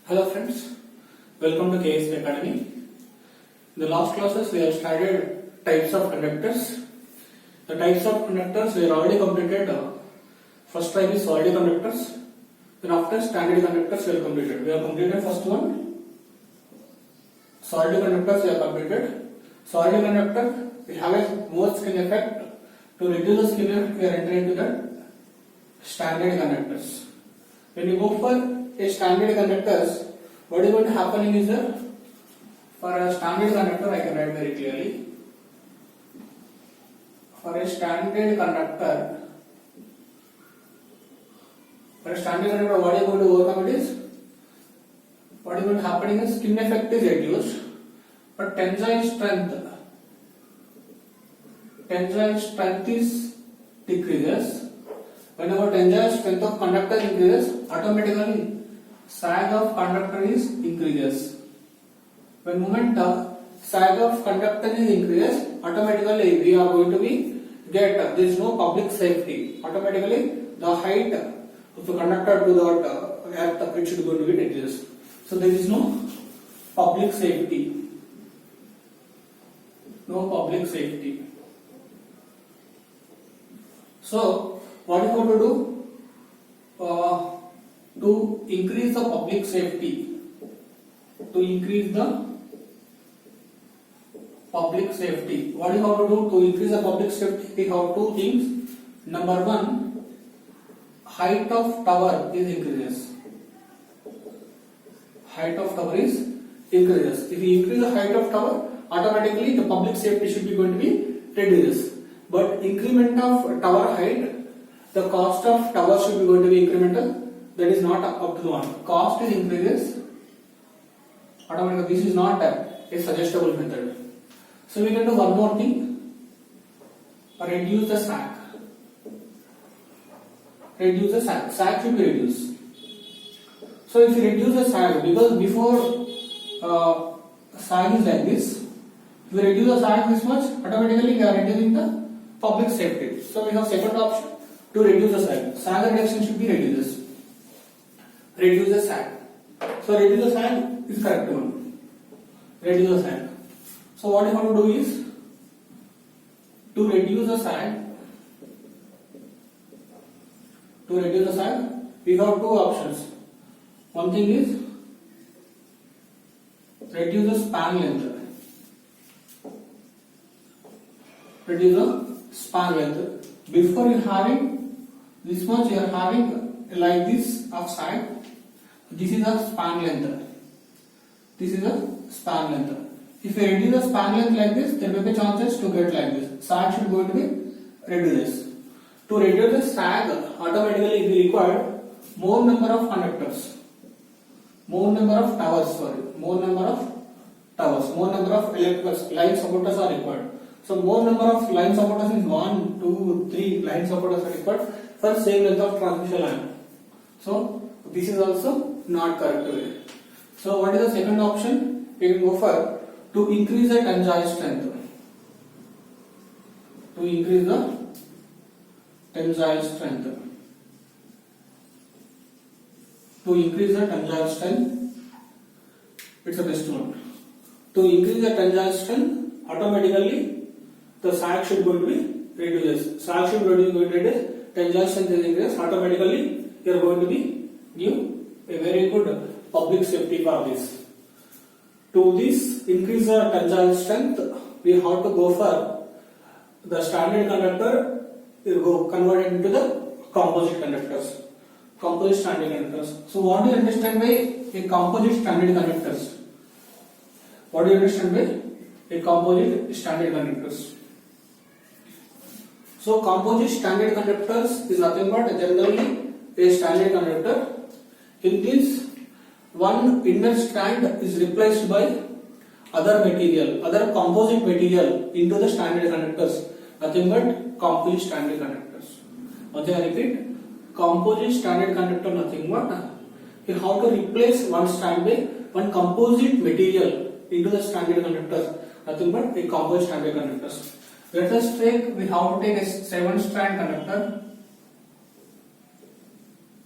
Hello friends, welcome to KSP Academy. In the last classes we have studied types of conductors. The types of conductors we have already completed. First type is solid conductors. Then after standard conductors we have completed. We have completed first one. Solid conductors we have completed. Solid conductor we have a more skin effect. To reduce the skin effect we are entering into the standard conductors. When you go for a standard conductors, what is going to happen is that for a standard conductor, I can write very clearly. For a standard conductor, what is going to overcome it is, what is going to happen is skin effect is reduced, but tensile strength is decreases. Whenever tensile strength of conductor increases, automatically sag of conductor is increases. When moment sag of conductor is increases, automatically we are going to get there is no public safety. Automatically the height of the conductor to the earth it should going to be reduced. So there is no public safety. No public safety. So what is going to do? To increase the public safety, what do you have to do to increase the public safety? We have two things. Number one, height of tower is increases. Height of tower is increases. If you increase the height of tower, automatically the public safety should be going to be reduced. But increment of tower height, the cost of tower should be going to be incremental. That is not up to the one. Cost is increases. Automatically, this is not a suggestible method. So we can do one more thing. Reduce the sag. Reduce the sag. Sag should be reduced. So if you reduce the sag, because before sag is like this, if we reduce the sag this much, automatically we are reducing the public safety. So we have second option to reduce the sag. Sag reduction should be reduced. Reduce the sag. So reduce the sag is correct one. Reduce the sag. So what you have to do is to reduce the sag. To reduce the sag, we have two options. One thing is reduce the span length. Reduce the span length. Before you having this much, you are having like this of sag. This is a span length. This is a span length. If you reduce the span length like this, there will be chances to get like this. Sag should going to be reduced. To reduce the sag, automatically we require more number of conductors, more number of towers. More number of towers, more number of electrical line supporters are required. So more number of line supporters is 1, 2, 3 line supporters are required for same length of transmission line. So this is also not correct way. So what is the second option? We can go for to increase the tensile strength. To increase the tensile strength. To increase the tensile strength, it's the best one. To increase the tensile strength, automatically the sag should going to be reduced. Sag should going to be reduced. Tensile strength is increased. Automatically, you are going to be give a very good public safety for this. To this increase the tensile strength, we have to go for the standard conductor. We go convert it into the composite conductors. Composite standard conductors. So what do you understand by a composite standard conductors? What do you understand by a composite standard conductors? So composite standard conductors is nothing but generally a standard conductor. In this, one inner strand is replaced by other material, other composite material into the standard conductors. Nothing but composite standard conductors. Okay, I repeat. Composite standard conductor nothing but you have to replace one strand by one composite material into the standard conductors. Nothing but a composite standard conductors. Let us take, we have to take a 7-strand conductor.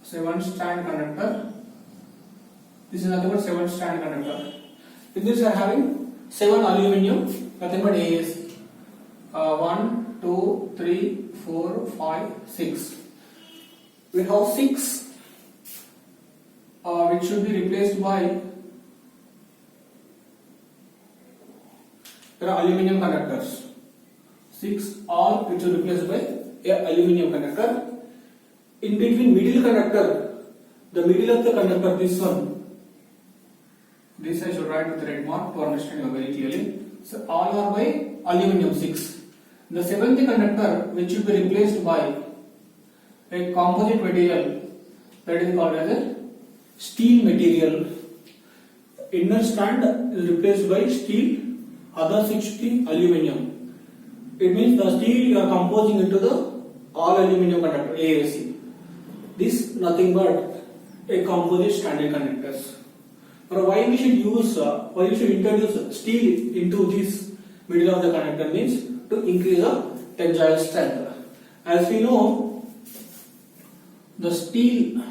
7-strand conductor. This is nothing but 7 strand conductor. In this we are having 7 aluminum, nothing but AS. 1, 2, 3, 4, 5, 6. We have 6 which should be replaced by aluminum conductors. 6 all which are replaced by a aluminum conductor. In between middle conductor, the middle of the conductor, this one, this I should write with red mark to understand you very clearly. So all are by aluminum 6. The 7th conductor which should be replaced by a composite material, that is called as a steel material. Inner strand is replaced by steel, other 60 aluminum. It means the steel you are composing into the all aluminum conductor AAC. This nothing but a composite standard conductors. But why we should use, why we should introduce steel into this middle of the conductor means to increase the tensile strength. As we know, the steel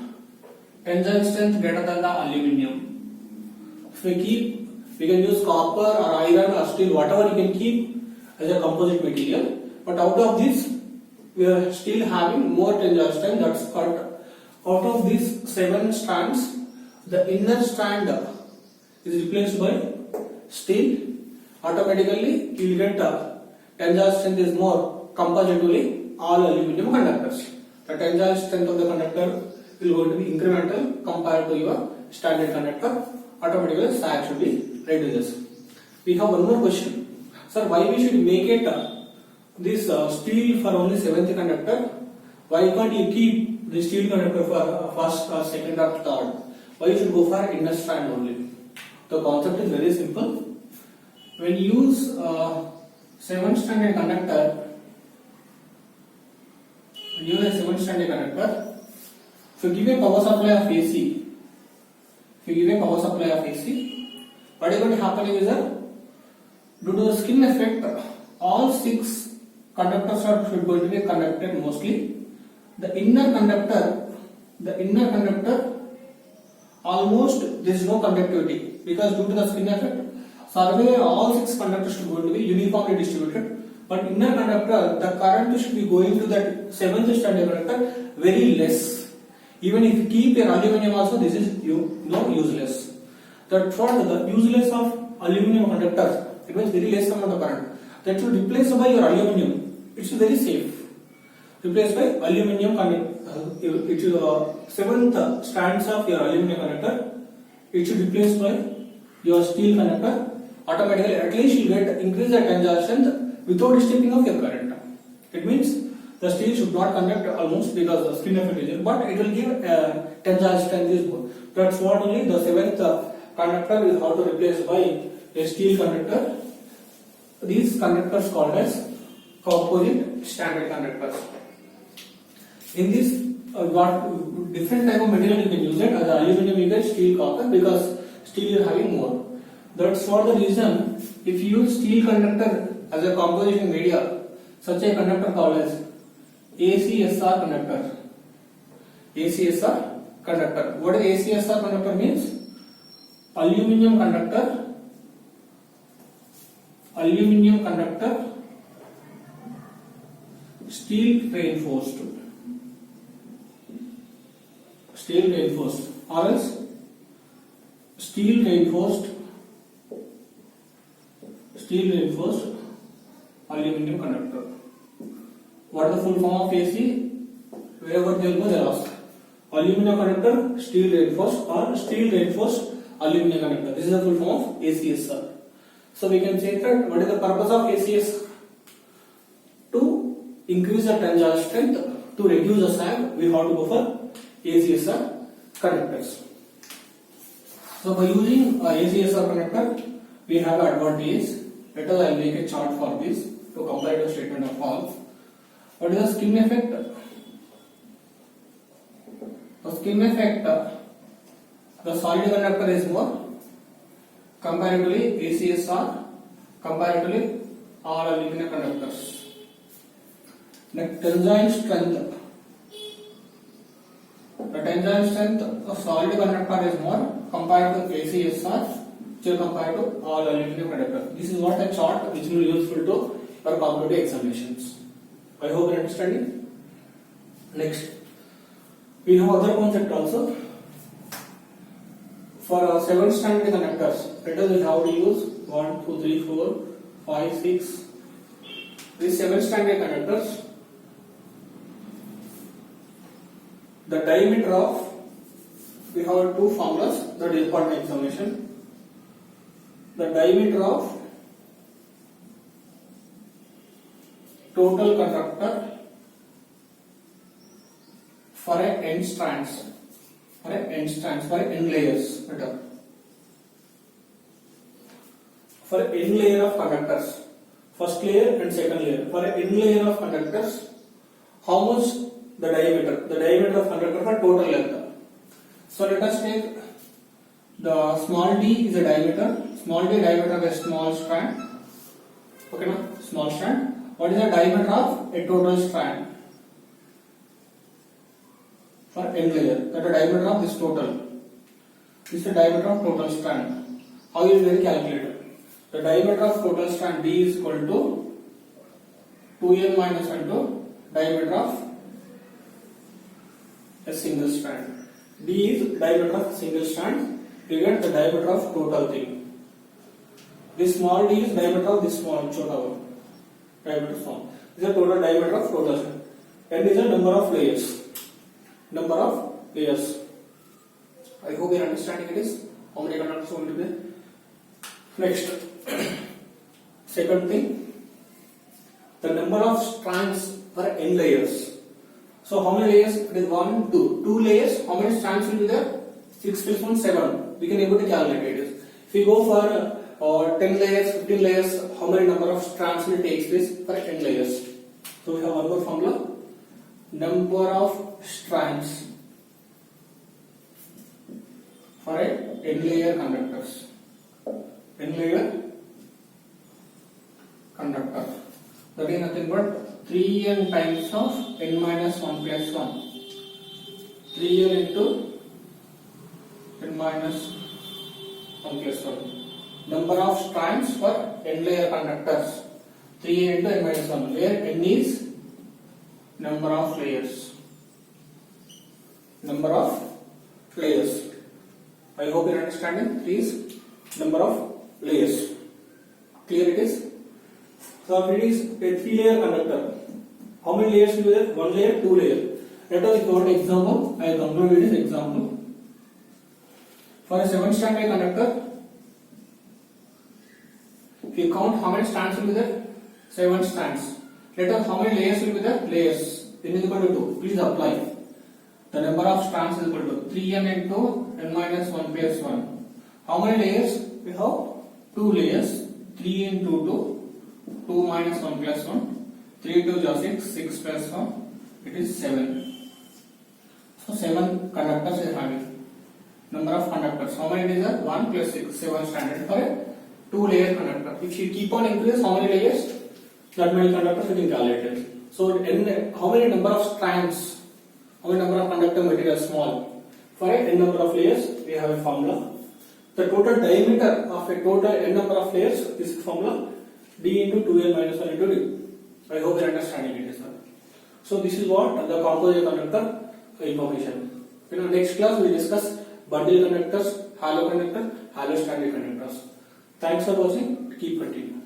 tensile strength greater than the aluminum. If we can use copper or iron or steel, whatever you can keep as a composite material. But out of this, we are still having more tensile strength. That's called, out of these 7 strands, the inner strand is replaced by steel. Automatically, you will get tensile strength is more comparatively all aluminum conductors. The tensile strength of the conductor will going to be incremental compared to your standard conductor. Automatically, sag should be reduces. We have one more question. Sir, why we should make it this steel for only 7th conductor? Why can't you keep the steel conductor for first or second or third? Why you should go for inner strand only? The concept is very simple. When you use 7th standard conductor, if you give a power supply of AC, what is going to happen is that due to the skin effect, all 6 conductors are going to be conducted mostly. The inner conductor almost there is no conductivity because due to the skin effect, somewhere all 6 conductors should going to be uniformly distributed. But inner conductor, the current should be going to that 7th standard conductor very less. Even if you keep your aluminum also, this is useless. That's what the useless of aluminum conductors. It means very less amount of current. That should replace by your aluminum. It's very safe. Replaced by aluminum conductor. It is 7th strands of your aluminum conductor. It should replace by your steel conductor. Automatically, at least you get increase the tensile strength without disturbing of your current. It means the steel should not conduct almost because the skin effect is there, but it will give tensile strength is more. That's what only the 7th conductor is how to replace by a steel conductor. These conductors called as composite standard conductors. In this, what different type of material you can use it. As aluminum you get steel, copper, because steel is having more. That's for the reason if you use steel conductor as a composition media, such a conductor called as ACSR conductor. ACSR conductor. What is ACSR conductor means? Aluminum conductor, steel reinforced, or else steel reinforced aluminum conductor. What is the full form of AC? Wherever they will go, they ask. Aluminum conductor, steel reinforced, or steel reinforced aluminum conductor. This is the full form of ACSR. So we can say that what is the purpose of ACS? To increase the tensile strength, to reduce the sag, we have to go for ACSR conductors. So by using ACSR conductor, we have advantage. Let us I will make a chart for this to compare the statement of all. What is the skin effect? The skin effect, the solid conductor is more comparatively ACSR, comparatively all aluminum conductors. Next, tensile strength. The tensile strength of solid conductor is more compared to ACSR, which are compared to all aluminum conductors. This is what a chart which will be useful to your competitive examinations. I hope you are understanding. Next, we have other concept also. For 7 standard conductors, let us how to use 1, 2, 3, 4, 5, 6. These 7 standard conductors, the diameter of, we have 2 formulas that is important examination. The diameter of total conductor for a end strands, for end layers, better. For end layer of conductors, first layer and second layer. For an end layer of conductors, how much the diameter of conductor for total length. So let us take the small d is a diameter, small d diameter of a small strand. Okay, now small strand. What is the diameter of a total strand? For end layer, that is the diameter of this total. This is the diameter of total strand. How is it calculated? The diameter of total strand D is equal to 2n minus into diameter of a single strand. D is diameter of single strand divided the diameter of total thing. This small d is diameter of this small chota one. Diameter small. This is the total diameter of total strand. N is the number of layers. Number of layers. I hope you are understanding it is. How many conductors going to be? Next, second thing, the number of strands per n layers. So how many layers? It is 1, 2. 2 layers. How many strands will be there? 6 plus 1, 7. We can able to calculate it. If we go for 10 layers, 15 layers, how many number of strands will take place per n layers? So we have one more formula. Number of strands for a n layer conductors. N layer conductor. That is nothing but 3n times of n minus 1 plus 1. 3n into n minus 1 plus 1. Number of strands for n layer conductors. 3n into n minus 1. Where n is number of layers. Number of layers. I hope you are understanding. 3 is number of layers. Clear it is? So if it is a 3 layer conductor, how many layers will be there? 1 layer, 2 layer. Let us go to example. I conclude this example. For a 7 strand conductor, if you count how many strands will be there? 7 strands. Let us how many layers will be there? Layers. N is equal to 2. Please apply. The number of strands is equal to 3n into n minus 1 plus 1. How many layers? We have 2 layers. 3 into 2. 2 minus 1 plus 1. 3 2 is 6. 6 plus 1. It is 7. So 7 conductors is having. Number of conductors. How many layers? 1 plus 6. 7 standard for a 2 layer conductor. If you keep on increase, how many layers? That many conductors you can calculate it. So how many number of strands? How many number of conductor material small? For a n number of layers, we have a formula. The total diameter of a total n number of layers, this is formula d into 2n minus 1 into d. I hope you are understanding it, sir. So this is what the composite conductor information. In next class we will discuss bundle conductors, hollow conductor, hollow stranded conductors. Thanks for watching. Keep continuing.